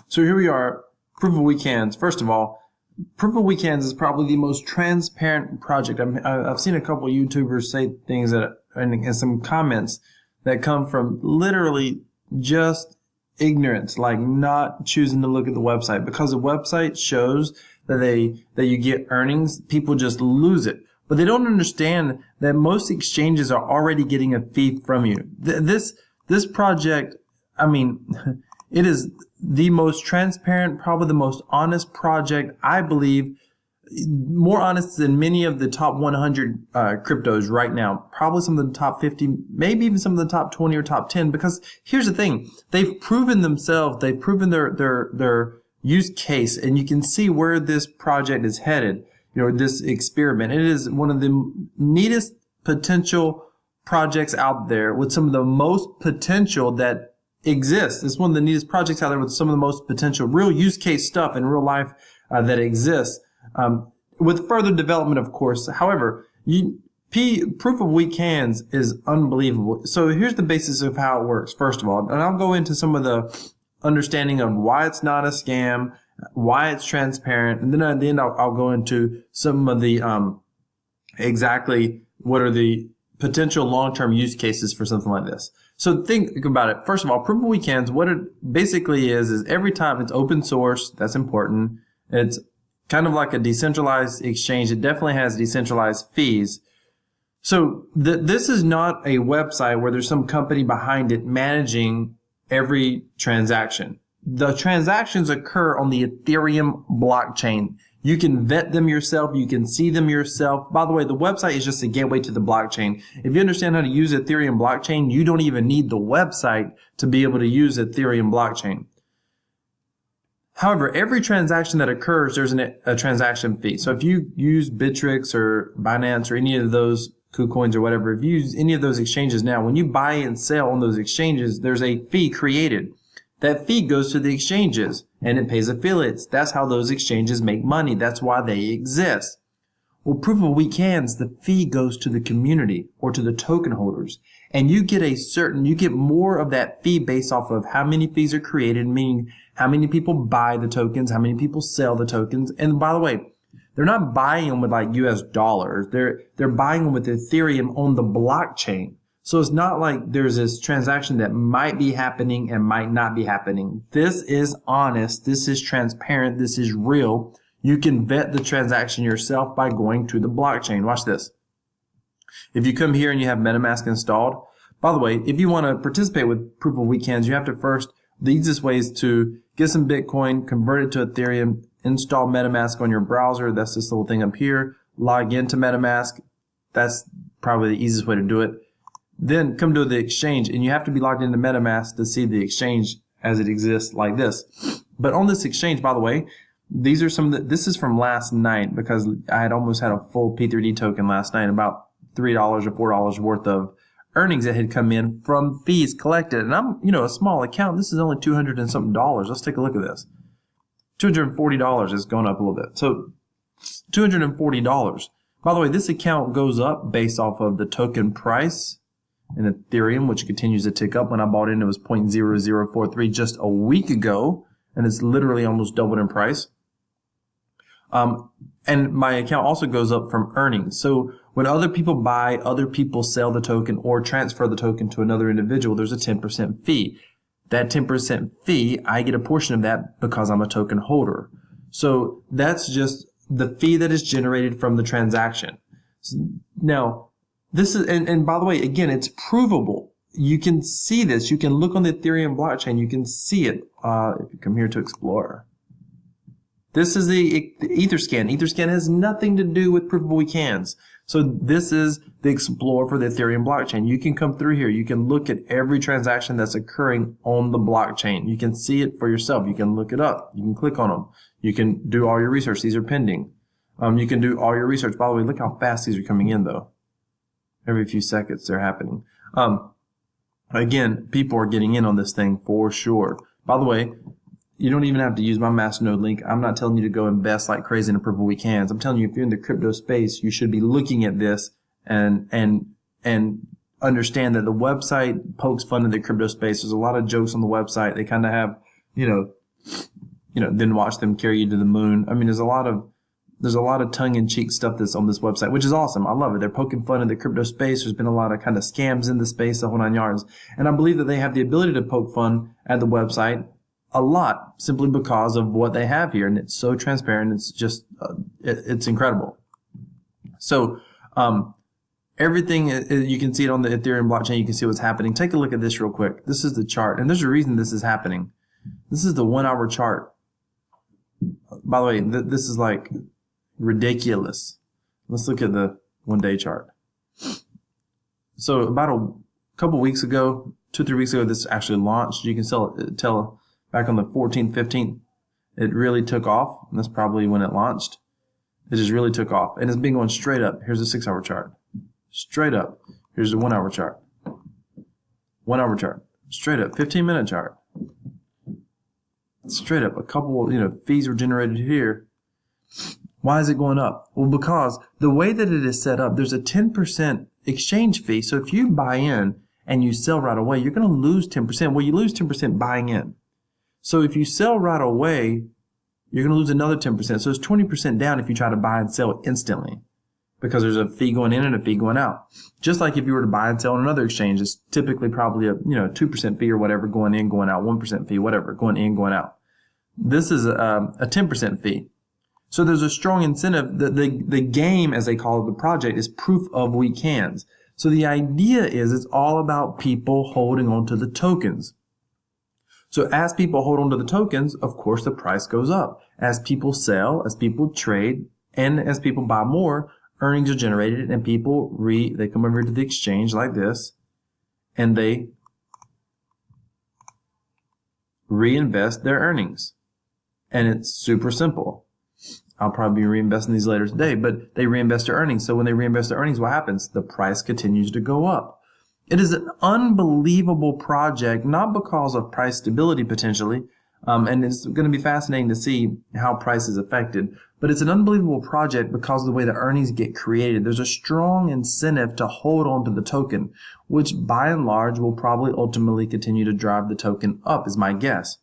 So here we are, Proof of Weekends. First of all, Proof of Weekends is probably the most transparent project. I've seen a couple of YouTubers say things and some comments that come from literally just ignorance, like not choosing to look at the website. Because the website shows that you get earnings, people just lose it. But they don't understand that most exchanges are already getting a fee from you. This project, I mean, it is the most transparent, probably the most honest project, I believe, more honest than many of the top 100 cryptos right now. Probably some of the top 50, maybe even some of the top 20 or top 10. Because here's the thing, they've proven themselves, they've proven their use case, and you can see where this project is headed. You know, this experiment. It is one of the neatest potential projects out there with some of the most potential that exists. It's one of the neatest projects out there with some of the most potential real use case stuff in real life that exists. With further development, of course. However, Proof of Weekends is unbelievable. So here's the basis of how it works, first of all. And I'll go into some of the understanding of why it's not a scam, why it's transparent, and then at the end I'll go into some of the exactly what are the potential long-term use cases for something like this. So think about it. First of all, Proof of Weekends, what it basically is every time it's open source. That's important. It's kind of like a decentralized exchange. It definitely has decentralized fees. So this is not a website where there's some company behind it managing every transaction. The transactions occur on the Ethereum blockchain. You can vet them yourself. You can see them yourself. By the way, the website is just a gateway to the blockchain. If you understand how to use Ethereum blockchain, you don't even need the website to be able to use Ethereum blockchain. However, every transaction that occurs, there's a transaction fee. So if you use Bittrex or Binance or any of those KuCoins or whatever, if you use any of those exchanges now, when you buy and sell on those exchanges, there's a fee created. That fee goes to the exchanges and it pays affiliates. That's how those exchanges make money. That's why they exist. Well, Proof of Weekends, the fee goes to the community or to the token holders. And you get you get more of that fee based off of how many fees are created, meaning how many people buy the tokens, how many people sell the tokens. And by the way, they're not buying them with like US dollars. They're buying them with Ethereum on the blockchain. So it's not like there's this transaction that might be happening and might not be happening. This is honest. This is transparent. This is real. You can vet the transaction yourself by going to the blockchain. Watch this. If you come here and you have MetaMask installed, by the way, if you want to participate with Proof of Weekends, you have to first, the easiest way is to get some Bitcoin, convert it to Ethereum, install MetaMask on your browser. That's this little thing up here. Log into MetaMask. That's probably the easiest way to do it. Then come to the exchange, and you have to be logged into MetaMask to see the exchange as it exists like this. But on this exchange, by the way, these are this is from last night because I had almost had a full P3D token last night, about $3 or $4 worth of earnings that had come in from fees collected. And I'm, a small account. This is only $200 and something. Let's take a look at this. $240 has gone up a little bit. So $240. By the way, this account goes up based off of the token price in Ethereum, which continues to tick up. When I bought in, it was 0.0043 just a week ago, and it's literally almost doubled in price. And my account also goes up from earnings. So when other people buy, other people sell the token or transfer the token to another individual, there's a 10% fee. That 10% fee, I get a portion of that because I'm a token holder. So that's just the fee that is generated from the transaction. Now, this is, and by the way, again, it's provable. You can see this. You can look on the Ethereum blockchain. You can see it if you come here to Explorer. This is the Etherscan. Etherscan has nothing to do with Proof of Weekends. So this is the Explorer for the Ethereum blockchain. You can come through here. You can look at every transaction that's occurring on the blockchain. You can see it for yourself. You can look it up. You can click on them. You can do all your research. These are pending. You can do all your research. By the way, look how fast these are coming in, though. Every few seconds they're happening. Again, people are getting in on this thing for sure. By the way, you don't even have to use my Masternode link. I'm not telling you to go invest like crazy in a Proof of Weekends. I'm telling you, if you're in the crypto space, you should be looking at this and understand that the website pokes fun at the crypto space. There's a lot of jokes on the website. They kind of have, then watch them carry you to the moon. I mean, there's a lot of tongue-in-cheek stuff that's on this website, which is awesome. I love it. They're poking fun in the crypto space. There's been a lot of kind of scams in the space, the whole 9 yards. And I believe that they have the ability to poke fun at the website a lot simply because of what they have here. And it's so transparent. It's just, it's incredible. So, everything, you can see it on the Ethereum blockchain. You can see what's happening. Take a look at this real quick. This is the chart. And there's a reason this is happening. This is the 1 hour chart. By the way, this is like ridiculous. Let's look at the 1 day chart. So about a couple weeks ago, 2-3 weeks ago, this actually launched. You can tell back on the 14th, 15th, it really took off. And that's probably when it launched. It just really took off. And it's been going straight up. Here's a 6 hour chart. Straight up. Here's the 1 hour chart. 1 hour chart. Straight up. 15-minute chart. Straight up. A couple, fees were generated here. Why is it going up? Well, because the way that it is set up, there's a 10% exchange fee. So if you buy in and you sell right away, you're going to lose 10%. Well, you lose 10% buying in. So if you sell right away, you're going to lose another 10%. So it's 20% down if you try to buy and sell instantly, because there's a fee going in and a fee going out. Just like if you were to buy and sell on another exchange, it's typically probably a 2% fee or whatever going in, going out, 1% fee, whatever, going in, going out. This is a 10% fee. So there's a strong incentive. The game, as they call it, the project, is proof of weak hands. So the idea is it's all about people holding on to the tokens. So as people hold on to the tokens, of course, the price goes up. As people sell, as people trade, and as people buy more, earnings are generated, and people they come over to the exchange like this, and they reinvest their earnings. And it's super simple. I'll probably be reinvesting these later today, but they reinvest their earnings. So when they reinvest their earnings, what happens? The price continues to go up. It is an unbelievable project, not because of price stability potentially, and it's going to be fascinating to see how price is affected, but it's an unbelievable project because of the way the earnings get created. There's a strong incentive to hold on to the token, which by and large will probably ultimately continue to drive the token up, is my guess.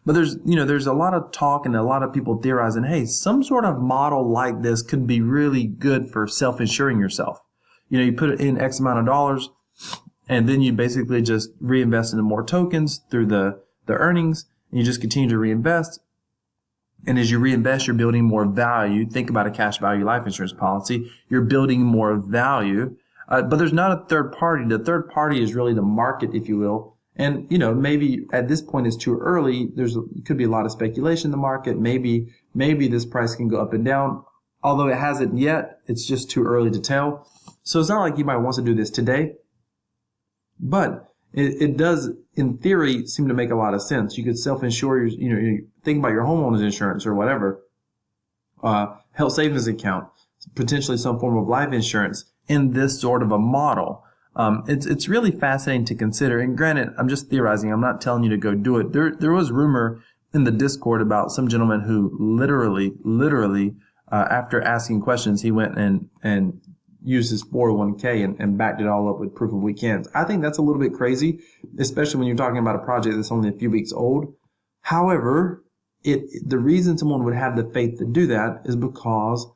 But there's a lot of talk and a lot of people theorizing, hey, some sort of model like this could be really good for self-insuring yourself. You put in X amount of dollars, and then you basically just reinvest into more tokens through the earnings, and you just continue to reinvest. And as you reinvest, you're building more value. Think about a cash value life insurance policy. You're building more value. But there's not a third party. The third party is really the market, if you will. And, maybe at this point it's too early. It could be a lot of speculation in the market. Maybe this price can go up and down. Although it hasn't yet, it's just too early to tell. So it's not like you might want to do this today, but it does, in theory, seem to make a lot of sense. You could self-insure you think about your homeowner's insurance or whatever, health savings account, potentially some form of life insurance in this sort of a model. It's really fascinating to consider. And granted, I'm just theorizing. I'm not telling you to go do it. There was rumor in the Discord about some gentleman who literally, after asking questions, he went and used his 401k and backed it all up with proof of weak hands. I think that's a little bit crazy, especially when you're talking about a project that's only a few weeks old. However, the reason someone would have the faith to do that is because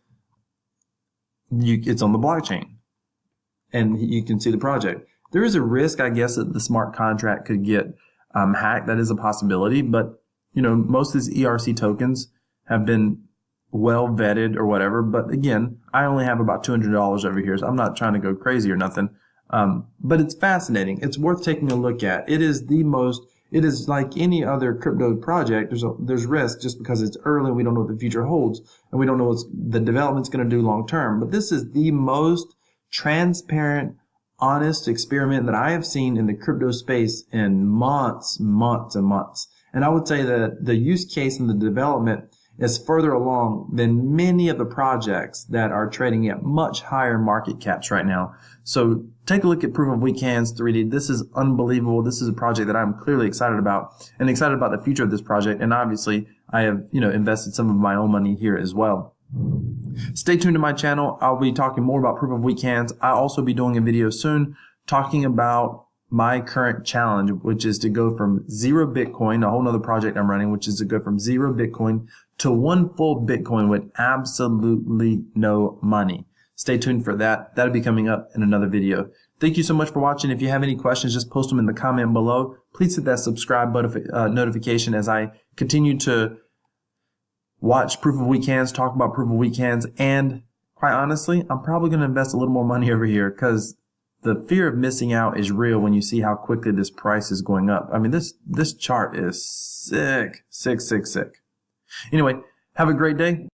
it's on the blockchain and you can see the project. There is a risk, I guess, that the smart contract could get hacked. That is a possibility, but most of these ERC tokens have been well vetted or whatever. But again, I only have about $200 over here, so I'm not trying to go crazy or nothing. But it's fascinating. It's worth taking a look at. It is like any other crypto project. There's risk just because it's early. We don't know what the future holds, and we don't know what the development's going to do long term. But this is the most transparent, honest experiment that I have seen in the crypto space in months and months. And I would say that the use case and the development is further along than many of the projects that are trading at much higher market caps right now. So take a look at Proof of Weak Hands 3D. This is unbelievable. This is a project that I'm clearly excited about, and excited about the future of this project. And obviously, I have invested some of my own money here as well. Stay tuned to my channel. I'll be talking more about Proof of Weak Hands. I'll also be doing a video soon talking about my current challenge, which is to go from 0 Bitcoin, a whole nother project I'm running, which is to go from 0 Bitcoin to 1 full Bitcoin with absolutely no money. Stay tuned for that. That'll be coming up in another video. Thank you so much for watching. If you have any questions, just post them in the comment below. Please hit that subscribe button, notification as I continue to watch Proof of Weak Hands, talk about Proof of Weak Hands, and quite honestly, I'm probably going to invest a little more money over here because the fear of missing out is real when you see how quickly this price is going up. I mean, this chart is sick. Anyway, have a great day.